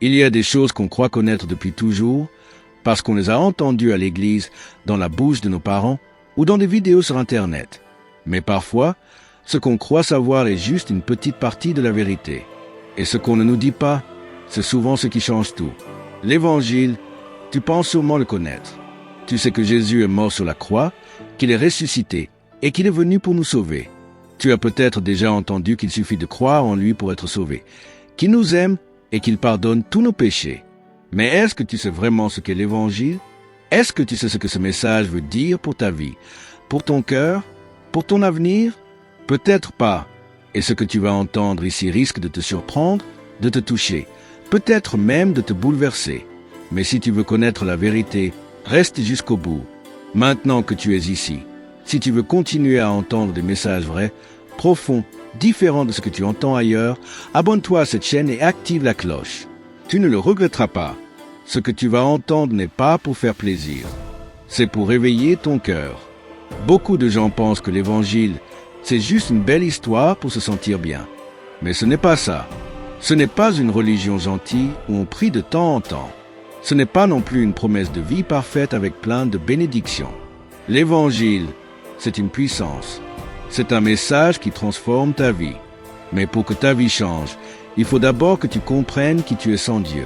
Il y a des choses qu'on croit connaître depuis toujours, parce qu'on les a entendues à l'église, dans la bouche de nos parents, ou dans des vidéos sur Internet. Mais parfois, ce qu'on croit savoir est juste une petite partie de la vérité. Et ce qu'on ne nous dit pas, c'est souvent ce qui change tout. L'Évangile, tu penses sûrement le connaître. Tu sais que Jésus est mort sur la croix, qu'il est ressuscité et qu'il est venu pour nous sauver. Tu as peut-être déjà entendu qu'il suffit de croire en lui pour être sauvé, qu'il nous aime et qu'il pardonne tous nos péchés. Mais est-ce que tu sais vraiment ce qu'est l'Évangile? Est-ce que tu sais ce que ce message veut dire pour ta vie, pour ton cœur, pour ton avenir? Peut-être pas. Et ce que tu vas entendre ici risque de te surprendre, de te toucher, peut-être même de te bouleverser. Mais si tu veux connaître la vérité, reste jusqu'au bout. Maintenant que tu es ici, si tu veux continuer à entendre des messages vrais, profonds, différents de ce que tu entends ailleurs, abonne-toi à cette chaîne et active la cloche. Tu ne le regretteras pas. Ce que tu vas entendre n'est pas pour faire plaisir. C'est pour réveiller ton cœur. Beaucoup de gens pensent que l'Évangile, c'est juste une belle histoire pour se sentir bien. Mais ce n'est pas ça. Ce n'est pas une religion gentille où on prie de temps en temps. Ce n'est pas non plus une promesse de vie parfaite avec plein de bénédictions. L'Évangile, c'est une puissance. C'est un message qui transforme ta vie. Mais pour que ta vie change, il faut d'abord que tu comprennes qui tu es sans Dieu.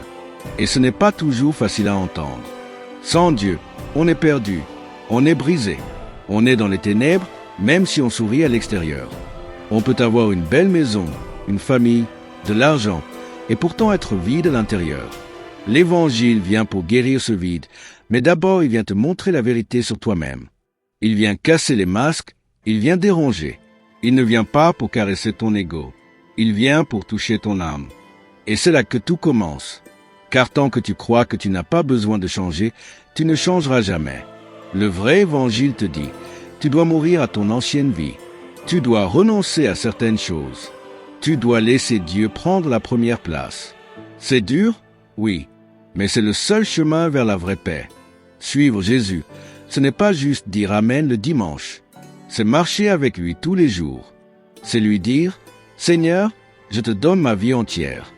Et ce n'est pas toujours facile à entendre. Sans Dieu, on est perdu, on est brisé, on est dans les ténèbres, même si on sourit à l'extérieur. On peut avoir une belle maison, une famille, de l'argent, et pourtant être vide à l'intérieur. L'Évangile vient pour guérir ce vide, mais d'abord il vient te montrer la vérité sur toi-même. Il vient casser les masques, il vient déranger. Il ne vient pas pour caresser ton ego, il vient pour toucher ton âme. Et c'est là que tout commence. Car tant que tu crois que tu n'as pas besoin de changer, tu ne changeras jamais. Le vrai Évangile te dit, tu dois mourir à ton ancienne vie. Tu dois renoncer à certaines choses. Tu dois laisser Dieu prendre la première place. C'est dur? Oui. Mais c'est le seul chemin vers la vraie paix. Suivre Jésus, ce n'est pas juste dire Amen le dimanche. C'est marcher avec lui tous les jours. C'est lui dire, Seigneur, je te donne ma vie entière.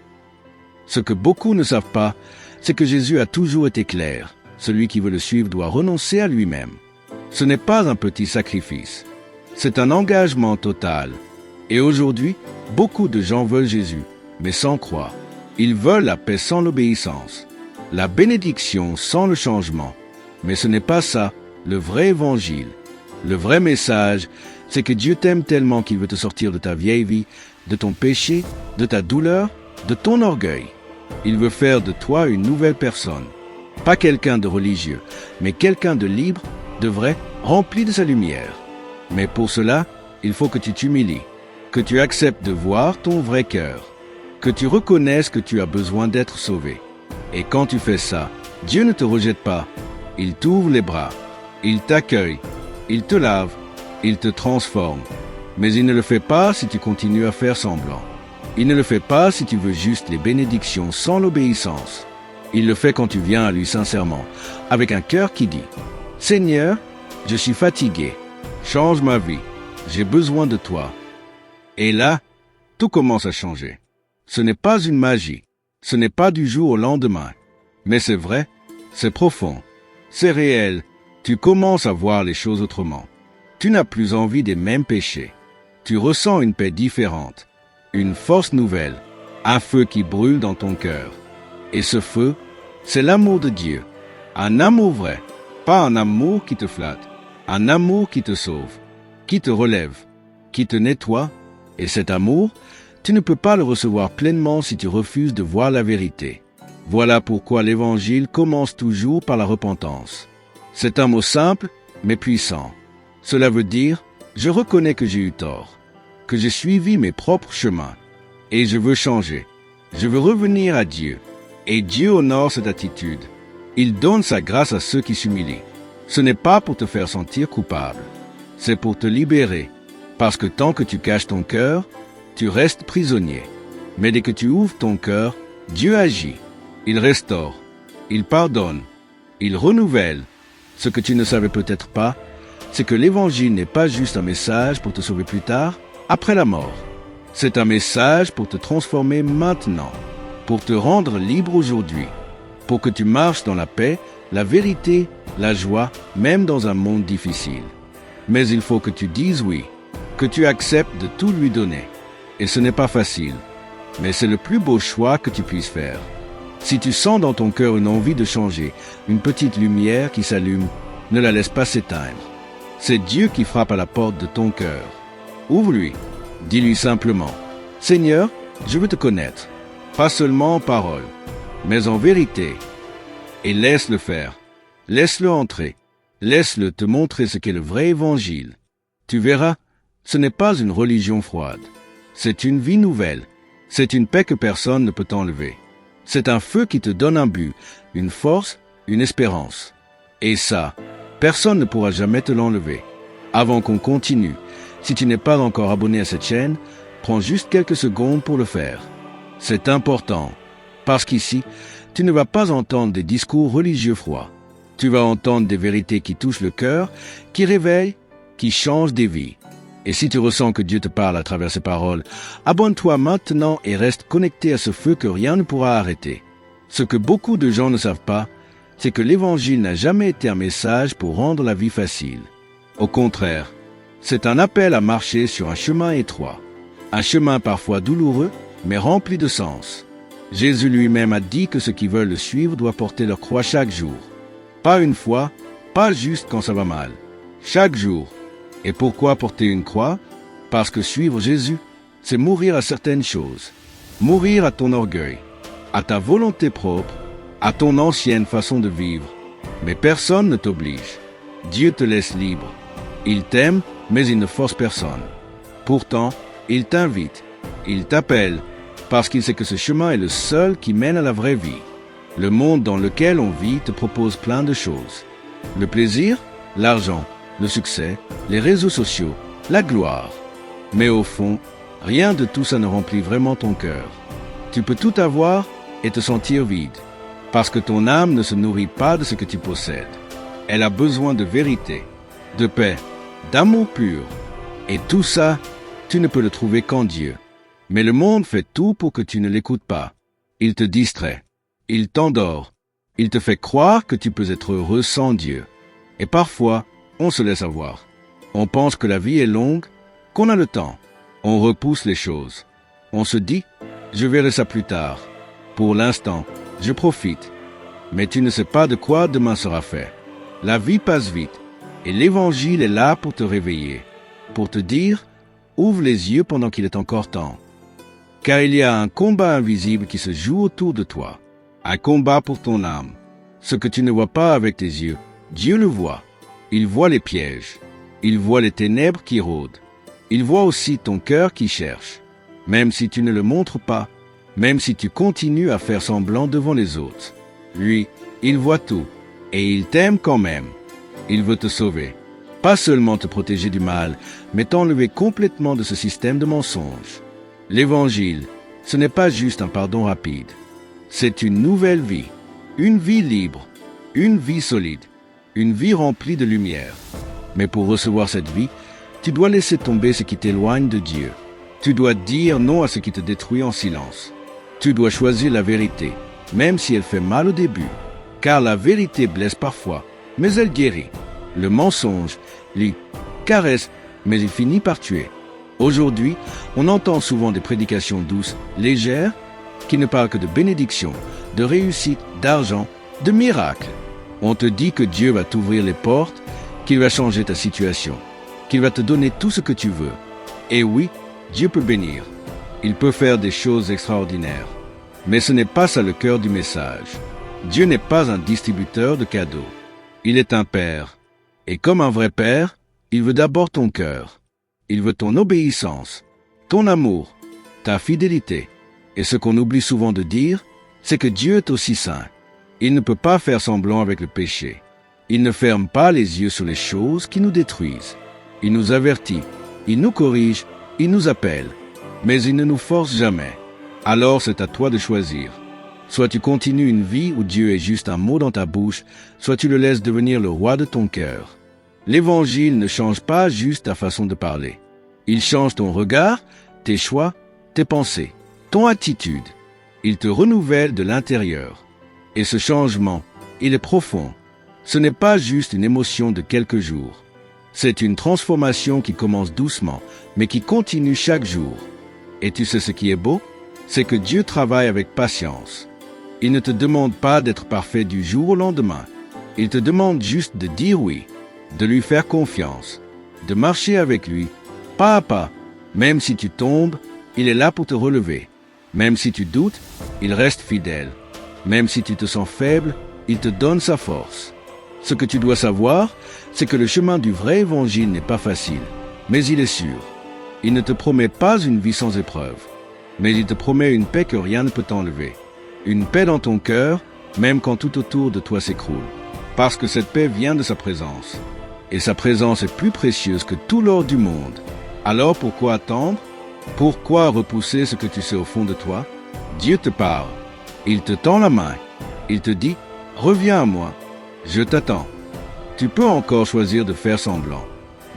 Ce que beaucoup ne savent pas, c'est que Jésus a toujours été clair. Celui qui veut le suivre doit renoncer à lui-même. Ce n'est pas un petit sacrifice. C'est un engagement total. Et aujourd'hui, beaucoup de gens veulent Jésus, mais sans croire. Ils veulent la paix sans l'obéissance, la bénédiction sans le changement. Mais ce n'est pas ça, le vrai évangile. Le vrai message, c'est que Dieu t'aime tellement qu'il veut te sortir de ta vieille vie, de ton péché, de ta douleur, de ton orgueil. Il veut faire de toi une nouvelle personne. Pas quelqu'un de religieux, mais quelqu'un de libre, de vrai, rempli de sa lumière. Mais pour cela, il faut que tu t'humilies, que tu acceptes de voir ton vrai cœur, que tu reconnaisses que tu as besoin d'être sauvé. Et quand tu fais ça, Dieu ne te rejette pas. Il t'ouvre les bras, il t'accueille, il te lave, il te transforme. Mais il ne le fait pas si tu continues à faire semblant. Il ne le fait pas si tu veux juste les bénédictions sans l'obéissance. Il le fait quand tu viens à lui sincèrement, avec un cœur qui dit « Seigneur, je suis fatigué, change ma vie, j'ai besoin de toi. » Et là, tout commence à changer. Ce n'est pas une magie, ce n'est pas du jour au lendemain. Mais c'est vrai, c'est profond, c'est réel. Tu commences à voir les choses autrement. Tu n'as plus envie des mêmes péchés. Tu ressens une paix différente, une force nouvelle, un feu qui brûle dans ton cœur. Et ce feu, c'est l'amour de Dieu. Un amour vrai, pas un amour qui te flatte. Un amour qui te sauve, qui te relève, qui te nettoie. Et cet amour, tu ne peux pas le recevoir pleinement si tu refuses de voir la vérité. Voilà pourquoi l'Évangile commence toujours par la repentance. C'est un mot simple, mais puissant. Cela veut dire, je reconnais que j'ai eu tort, que j'ai suivi mes propres chemins, et je veux changer. Je veux revenir à Dieu. Et Dieu honore cette attitude. Il donne sa grâce à ceux qui s'humilient. Ce n'est pas pour te faire sentir coupable. C'est pour te libérer. Parce que tant que tu caches ton cœur, tu restes prisonnier. Mais dès que tu ouvres ton cœur, Dieu agit. Il restaure. Il pardonne. Il renouvelle. Ce que tu ne savais peut-être pas, c'est que l'Évangile n'est pas juste un message pour te sauver plus tard, après la mort. C'est un message pour te transformer maintenant, pour te rendre libre aujourd'hui, pour que tu marches dans la paix, la vérité, la joie, même dans un monde difficile. Mais il faut que tu dises oui, que tu acceptes de tout lui donner. Et ce n'est pas facile, mais c'est le plus beau choix que tu puisses faire. Si tu sens dans ton cœur une envie de changer, une petite lumière qui s'allume, ne la laisse pas s'éteindre. C'est Dieu qui frappe à la porte de ton cœur. Ouvre-lui. Dis-lui simplement, « Seigneur, je veux te connaître, pas seulement en parole, mais en vérité. » Et laisse-le faire. Laisse-le entrer. Laisse-le te montrer ce qu'est le vrai évangile. Tu verras, ce n'est pas une religion froide. C'est une vie nouvelle. C'est une paix que personne ne peut t'enlever. C'est un feu qui te donne un but, une force, une espérance. Et ça, personne ne pourra jamais te l'enlever. Avant qu'on continue, si tu n'es pas encore abonné à cette chaîne, prends juste quelques secondes pour le faire. C'est important, parce qu'ici, tu ne vas pas entendre des discours religieux froids. Tu vas entendre des vérités qui touchent le cœur, qui réveillent, qui changent des vies. Et si tu ressens que Dieu te parle à travers ces paroles, abonne-toi maintenant et reste connecté à ce feu que rien ne pourra arrêter. Ce que beaucoup de gens ne savent pas, c'est que l'Évangile n'a jamais été un message pour rendre la vie facile. Au contraire, c'est un appel à marcher sur un chemin étroit. Un chemin parfois douloureux, mais rempli de sens. Jésus lui-même a dit que ceux qui veulent le suivre doivent porter leur croix chaque jour. Pas une fois, pas juste quand ça va mal. Chaque jour. Et pourquoi porter une croix? Parce que suivre Jésus, c'est mourir à certaines choses. Mourir à ton orgueil, à ta volonté propre, à ton ancienne façon de vivre. Mais personne ne t'oblige. Dieu te laisse libre. Il t'aime, mais il ne force personne. Pourtant, il t'invite, il t'appelle, parce qu'il sait que ce chemin est le seul qui mène à la vraie vie. Le monde dans lequel on vit te propose plein de choses. Le plaisir, l'argent, le succès, les réseaux sociaux, la gloire. Mais au fond, rien de tout ça ne remplit vraiment ton cœur. Tu peux tout avoir et te sentir vide, parce que ton âme ne se nourrit pas de ce que tu possèdes. Elle a besoin de vérité, de paix, d'amour pur. Et tout ça, tu ne peux le trouver qu'en Dieu. Mais le monde fait tout pour que tu ne l'écoutes pas. Il te distrait. Il t'endort. Il te fait croire que tu peux être heureux sans Dieu. Et parfois, on se laisse avoir. On pense que la vie est longue, qu'on a le temps. On repousse les choses. On se dit, je verrai ça plus tard. Pour l'instant, je profite. Mais tu ne sais pas de quoi demain sera fait. La vie passe vite, et l'Évangile est là pour te réveiller, pour te dire, ouvre les yeux pendant qu'il est encore temps. Car il y a un combat invisible qui se joue autour de toi. Un combat pour ton âme. Ce que tu ne vois pas avec tes yeux, Dieu le voit. Il voit les pièges. Il voit les ténèbres qui rôdent. Il voit aussi ton cœur qui cherche. Même si tu ne le montres pas, même si tu continues à faire semblant devant les autres. Lui, il voit tout. Et il t'aime quand même. Il veut te sauver. Pas seulement te protéger du mal, mais t'enlever complètement de ce système de mensonges. L'Évangile, ce n'est pas juste un pardon rapide. C'est une nouvelle vie, une vie libre, une vie solide, une vie remplie de lumière. Mais pour recevoir cette vie, tu dois laisser tomber ce qui t'éloigne de Dieu. Tu dois dire non à ce qui te détruit en silence. Tu dois choisir la vérité, même si elle fait mal au début. Car la vérité blesse parfois, mais elle guérit. Le mensonge, lui, caresse, mais il finit par tuer. Aujourd'hui, on entend souvent des prédications douces, légères, qui ne parlent que de bénédiction, de réussite, d'argent, de miracles. On te dit que Dieu va t'ouvrir les portes, qu'il va changer ta situation, qu'il va te donner tout ce que tu veux. Et oui, Dieu peut bénir. Il peut faire des choses extraordinaires. Mais ce n'est pas ça le cœur du message. Dieu n'est pas un distributeur de cadeaux. Il est un père. Et comme un vrai père, il veut d'abord ton cœur. Il veut ton obéissance, ton amour, ta fidélité. Et ce qu'on oublie souvent de dire, c'est que Dieu est aussi saint. Il ne peut pas faire semblant avec le péché. Il ne ferme pas les yeux sur les choses qui nous détruisent. Il nous avertit, il nous corrige, il nous appelle. Mais il ne nous force jamais. Alors c'est à toi de choisir. Soit tu continues une vie où Dieu est juste un mot dans ta bouche, soit tu le laisses devenir le roi de ton cœur. L'Évangile ne change pas juste ta façon de parler. Il change ton regard, tes choix, tes pensées, ton attitude. Il te renouvelle de l'intérieur. Et ce changement, il est profond. Ce n'est pas juste une émotion de quelques jours. C'est une transformation qui commence doucement, mais qui continue chaque jour. Et tu sais ce qui est beau? C'est que Dieu travaille avec patience. Il ne te demande pas d'être parfait du jour au lendemain. Il te demande juste de dire oui, de lui faire confiance, de marcher avec lui, pas à pas. Même si tu tombes, il est là pour te relever. Même si tu doutes, il reste fidèle. Même si tu te sens faible, il te donne sa force. Ce que tu dois savoir, c'est que le chemin du vrai évangile n'est pas facile, mais il est sûr. Il ne te promet pas une vie sans épreuve, mais il te promet une paix que rien ne peut t'enlever. Une paix dans ton cœur, même quand tout autour de toi s'écroule. Parce que cette paix vient de sa présence. Et sa présence est plus précieuse que tout l'or du monde. Alors pourquoi attendre? Pourquoi repousser ce que tu sais au fond de toi? Dieu te parle. Il te tend la main. Il te dit, reviens à moi. Je t'attends. Tu peux encore choisir de faire semblant,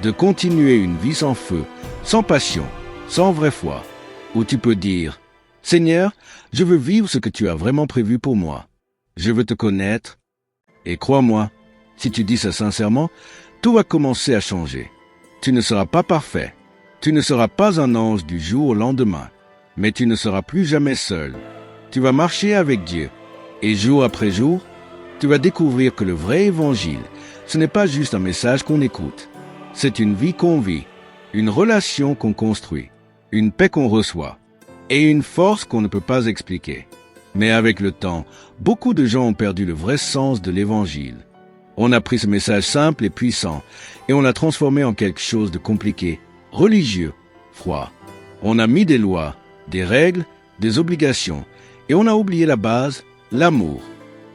de continuer une vie sans feu, sans passion, sans vraie foi. Ou tu peux dire, Seigneur, je veux vivre ce que tu as vraiment prévu pour moi. Je veux te connaître. Et crois-moi, si tu dis ça sincèrement, tout va commencer à changer. Tu ne seras pas parfait. Tu ne seras pas un ange du jour au lendemain. Mais tu ne seras plus jamais seul. Tu vas marcher avec Dieu. Et jour après jour, tu vas découvrir que le vrai évangile, ce n'est pas juste un message qu'on écoute. C'est une vie qu'on vit, une relation qu'on construit, une paix qu'on reçoit, et une force qu'on ne peut pas expliquer. Mais avec le temps, beaucoup de gens ont perdu le vrai sens de l'évangile. On a pris ce message simple et puissant, et on l'a transformé en quelque chose de compliqué, religieux, froid. On a mis des lois, des règles, des obligations, et on a oublié la base, l'amour.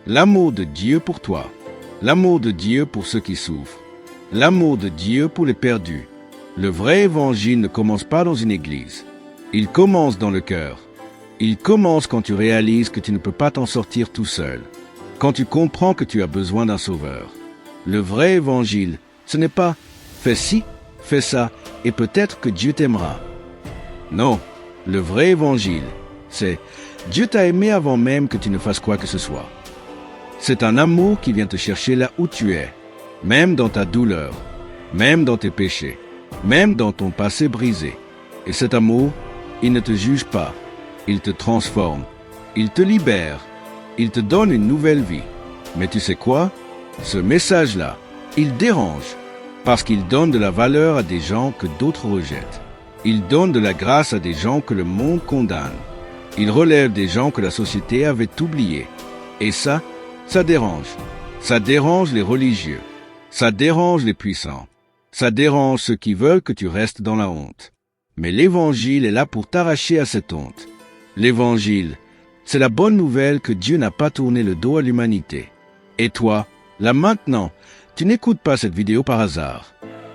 L'amour de Dieu pour toi, l'amour de Dieu pour ceux qui souffrent, l'amour de Dieu pour les perdus. Le vrai évangile ne commence pas dans une église. Il commence dans le cœur. Il commence quand tu réalises que tu ne peux pas t'en sortir tout seul, quand tu comprends que tu as besoin d'un sauveur. Le vrai évangile, ce n'est pas « fais ci, fais ça, et peut-être que Dieu t'aimera ». Non, le vrai évangile, c'est « Dieu t'a aimé avant même que tu ne fasses quoi que ce soit ». C'est un amour qui vient te chercher là où tu es, même dans ta douleur, même dans tes péchés, même dans ton passé brisé. Et cet amour, il ne te juge pas, il te transforme, il te libère, il te donne une nouvelle vie. Mais tu sais quoi? Ce message-là, il dérange, parce qu'il donne de la valeur à des gens que d'autres rejettent. Il donne de la grâce à des gens que le monde condamne. Il relève des gens que la société avait oubliés. Et ça dérange. Ça dérange les religieux. Ça dérange les puissants. Ça dérange ceux qui veulent que tu restes dans la honte. Mais l'Évangile est là pour t'arracher à cette honte. L'Évangile, c'est la bonne nouvelle que Dieu n'a pas tourné le dos à l'humanité. Et toi, là maintenant, tu n'écoutes pas cette vidéo par hasard.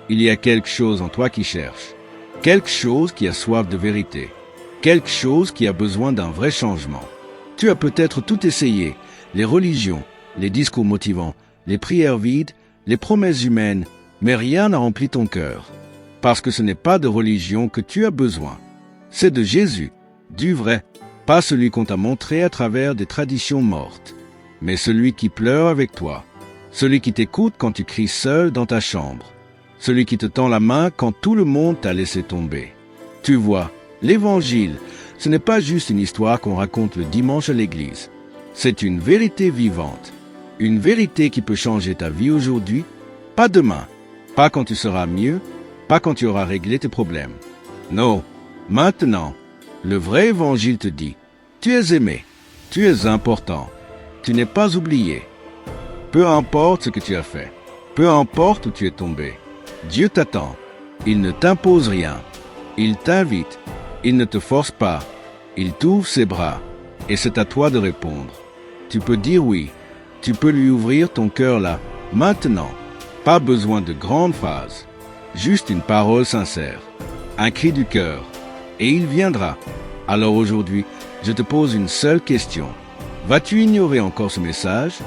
Il y a quelque chose en toi qui cherche. Quelque chose qui a soif de vérité. Quelque chose qui a besoin d'un vrai changement. Tu as peut-être tout essayé. Les religions, les discours motivants, les prières vides, les promesses humaines, mais rien n'a rempli ton cœur. Parce que ce n'est pas de religion que tu as besoin. C'est de Jésus, du vrai, pas celui qu'on t'a montré à travers des traditions mortes, mais celui qui pleure avec toi, celui qui t'écoute quand tu cries seul dans ta chambre, celui qui te tend la main quand tout le monde t'a laissé tomber. Tu vois, l'Évangile, ce n'est pas juste une histoire qu'on raconte le dimanche à l'église. C'est une vérité vivante, une vérité qui peut changer ta vie aujourd'hui, pas demain, pas quand tu seras mieux, pas quand tu auras réglé tes problèmes. Non, maintenant, le vrai évangile te dit, tu es aimé, tu es important, tu n'es pas oublié. Peu importe ce que tu as fait, peu importe où tu es tombé, Dieu t'attend. Il ne t'impose rien, il t'invite, il ne te force pas, il t'ouvre ses bras, et c'est à toi de répondre. Tu peux dire oui, tu peux lui ouvrir ton cœur là, maintenant. Pas besoin de grandes phrases, juste une parole sincère, un cri du cœur, et il viendra. Alors aujourd'hui, je te pose une seule question. Vas-tu ignorer encore ce message,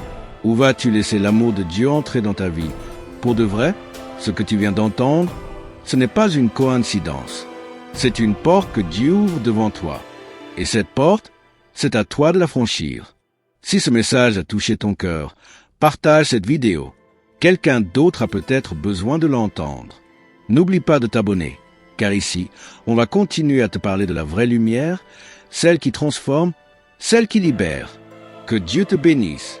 ou vas-tu laisser l'amour de Dieu entrer dans ta vie? Pour de vrai, ce que tu viens d'entendre, ce n'est pas une coïncidence. C'est une porte que Dieu ouvre devant toi. Et cette porte, c'est à toi de la franchir. Si ce message a touché ton cœur, partage cette vidéo. Quelqu'un d'autre a peut-être besoin de l'entendre. N'oublie pas de t'abonner, car ici, on va continuer à te parler de la vraie lumière, celle qui transforme, celle qui libère. Que Dieu te bénisse.